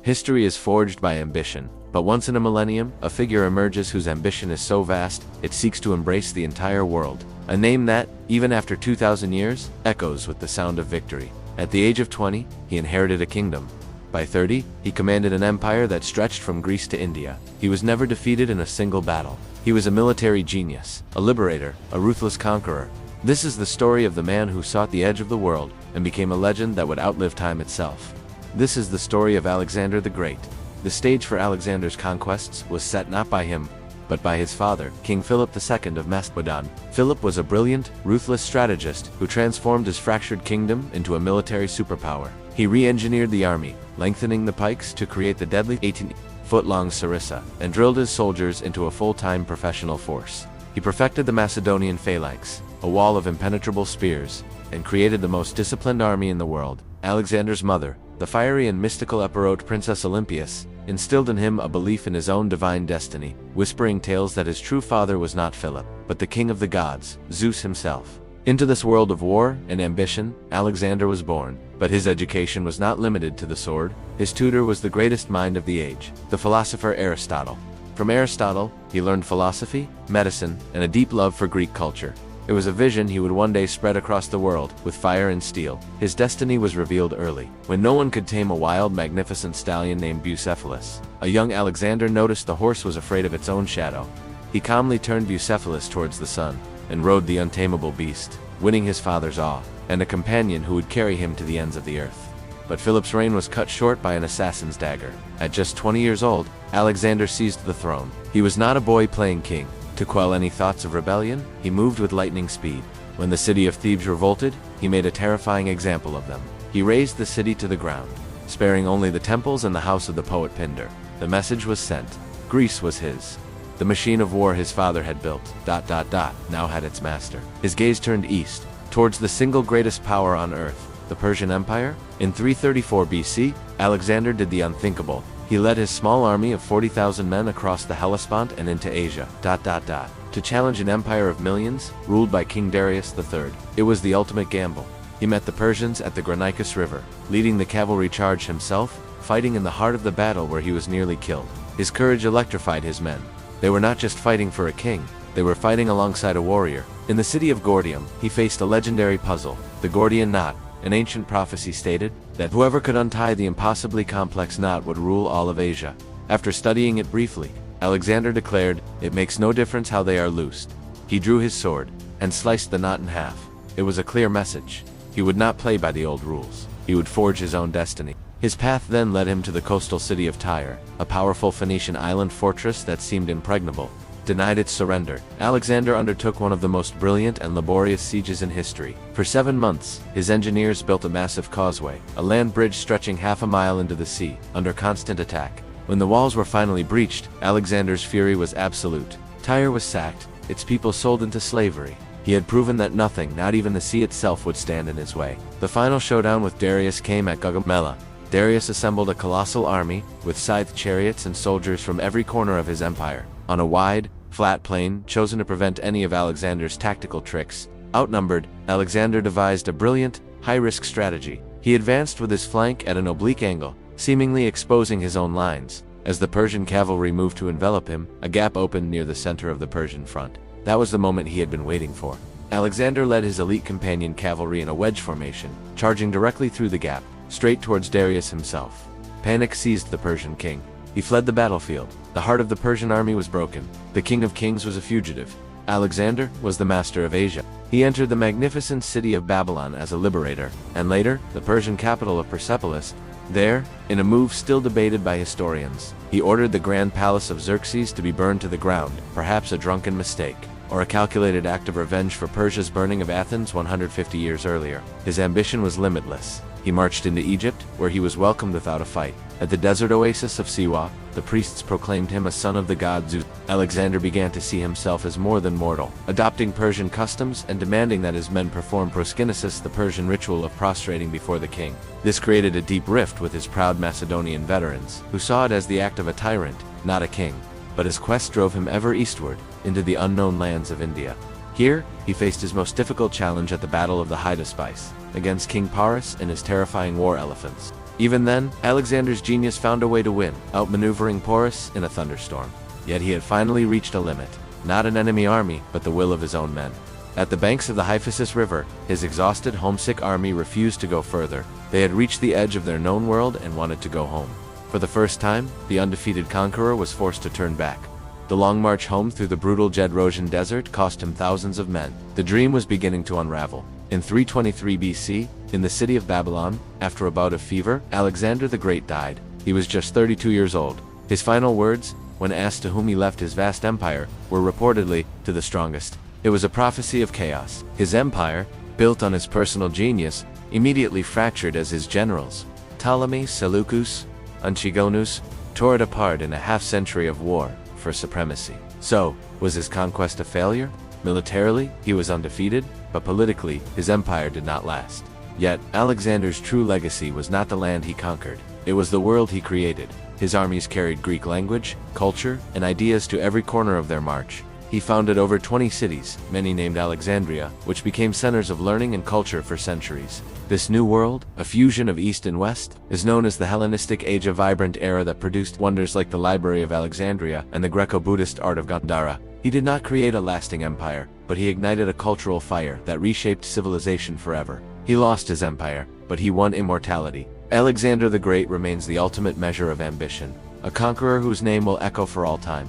History is forged by ambition, but once in a millennium, a figure emerges whose ambition is so vast, it seeks to embrace the entire world. A name that, even after 2,000 years, echoes with the sound of victory. At the age of 20, he inherited a kingdom. By 30, he commanded an empire that stretched from Greece to India. He was never defeated in a single battle. He was a military genius, a liberator, a ruthless conqueror. This is the story of the man who sought the edge of the world and became a legend that would outlive time itself. This is the story of Alexander the Great. The stage for Alexander's conquests was set not by him, but by his father, King Philip II of Macedon. Philip was a brilliant, ruthless strategist who transformed his fractured kingdom into a military superpower. He re-engineered the army, lengthening the pikes to create the deadly 18-foot-long sarissa, and drilled his soldiers into a full-time professional force. He perfected the Macedonian phalanx, a wall of impenetrable spears, and created the most disciplined army in the world. Alexander's mother, the fiery and mystical Epirote Princess Olympias, instilled in him a belief in his own divine destiny, whispering tales that his true father was not Philip, but the king of the gods, Zeus himself. Into this world of war and ambition, Alexander was born, but his education was not limited to the sword. His tutor was the greatest mind of the age, the philosopher Aristotle. From Aristotle, he learned philosophy, medicine, and a deep love for Greek culture. It was a vision he would one day spread across the world, with fire and steel. His destiny was revealed early, when no one could tame a wild, magnificent stallion named Bucephalus. A young Alexander noticed the horse was afraid of its own shadow. He calmly turned Bucephalus towards the sun, and rode the untamable beast, winning his father's awe, and a companion who would carry him to the ends of the earth. But Philip's reign was cut short by an assassin's dagger. At just 20 years old, Alexander seized the throne. He was not a boy playing king. To quell any thoughts of rebellion, he moved with lightning speed. When the city of Thebes revolted, he made a terrifying example of them. He razed the city to the ground, sparing only the temples and the house of the poet Pindar. The message was sent. Greece was his. The machine of war his father had built, now had its master. His gaze turned east, towards the single greatest power on earth, the Persian Empire. In 334 BC, Alexander did the unthinkable. He led his small army of 40,000 men across the Hellespont and into Asia, to challenge an empire of millions, ruled by King Darius III. It was the ultimate gamble. He met the Persians at the Granicus River, leading the cavalry charge himself, fighting in the heart of the battle where he was nearly killed. His courage electrified his men. They were not just fighting for a king, they were fighting alongside a warrior. In the city of Gordium, he faced a legendary puzzle, the Gordian Knot. An ancient prophecy stated that whoever could untie the impossibly complex knot would rule all of Asia. After studying it briefly, Alexander declared, "It makes no difference how they are loosed." He drew his sword and sliced the knot in half. It was a clear message. He would not play by the old rules. He would forge his own destiny. His path then led him to the coastal city of Tyre, a powerful Phoenician island fortress that seemed impregnable. Denied its surrender, Alexander undertook one of the most brilliant and laborious sieges in history. For 7 months, his engineers built a massive causeway, a land bridge stretching half a mile into the sea, under constant attack. When the walls were finally breached, Alexander's fury was absolute. Tyre was sacked, its people sold into slavery. He had proven that nothing, not even the sea itself, would stand in his way. The final showdown with Darius came at Gaugamela. Darius assembled a colossal army, with scythed chariots and soldiers from every corner of his empire. On a wide, flat plain, chosen to prevent any of Alexander's tactical tricks, outnumbered, Alexander devised a brilliant, high-risk strategy. He advanced with his flank at an oblique angle, seemingly exposing his own lines. As the Persian cavalry moved to envelop him, a gap opened near the center of the Persian front. That was the moment he had been waiting for. Alexander led his elite companion cavalry in a wedge formation, charging directly through the gap, straight towards Darius himself. Panic seized the Persian king. He fled the battlefield. The heart of the Persian army was broken. The king of kings was a fugitive. Alexander was the master of Asia. He entered the magnificent city of Babylon as a liberator, and later, the Persian capital of Persepolis. There, in a move still debated by historians, he ordered the grand palace of Xerxes to be burned to the ground, perhaps a drunken mistake, or a calculated act of revenge for Persia's burning of Athens 150 years earlier. His ambition was limitless. He marched into Egypt, where he was welcomed without a fight. At the desert oasis of Siwa, the priests proclaimed him a son of the god Zeus. Alexander began to see himself as more than mortal, adopting Persian customs and demanding that his men perform proskynesis, the Persian ritual of prostrating before the king. This created a deep rift with his proud Macedonian veterans, who saw it as the act of a tyrant, not a king. But his quest drove him ever eastward, into the unknown lands of India. Here, he faced his most difficult challenge at the Battle of the Hydaspes, against King Porus and his terrifying war elephants. Even then, Alexander's genius found a way to win, outmaneuvering Porus in a thunderstorm. Yet he had finally reached a limit. Not an enemy army, but the will of his own men. At the banks of the Hydaspes River, his exhausted, homesick army refused to go further. They had reached the edge of their known world and wanted to go home. For the first time, the undefeated conqueror was forced to turn back. The long march home through the brutal Jedrosian desert cost him thousands of men. The dream was beginning to unravel. In 323 BC, in the city of Babylon, after a bout of fever, Alexander the Great died. He was just 32 years old. His final words, when asked to whom he left his vast empire, were reportedly, "To the strongest." It was a prophecy of chaos. His empire, built on his personal genius, immediately fractured as his generals, Ptolemy, Seleucus, Antigonus, tore it apart in a half-century of war for supremacy. So, was his conquest a failure? Militarily, he was undefeated, but politically, his empire did not last. Yet, Alexander's true legacy was not the land he conquered. It was the world he created. His armies carried Greek language, culture, and ideas to every corner of their march. He founded over 20 cities, many named Alexandria, which became centers of learning and culture for centuries. This new world, a fusion of East and West, is known as the Hellenistic Age, a vibrant era that produced wonders like the Library of Alexandria and the Greco-Buddhist art of Gandhara. He did not create a lasting empire, but he ignited a cultural fire that reshaped civilization forever. He lost his empire, but he won immortality. Alexander the Great remains the ultimate measure of ambition, a conqueror whose name will echo for all time.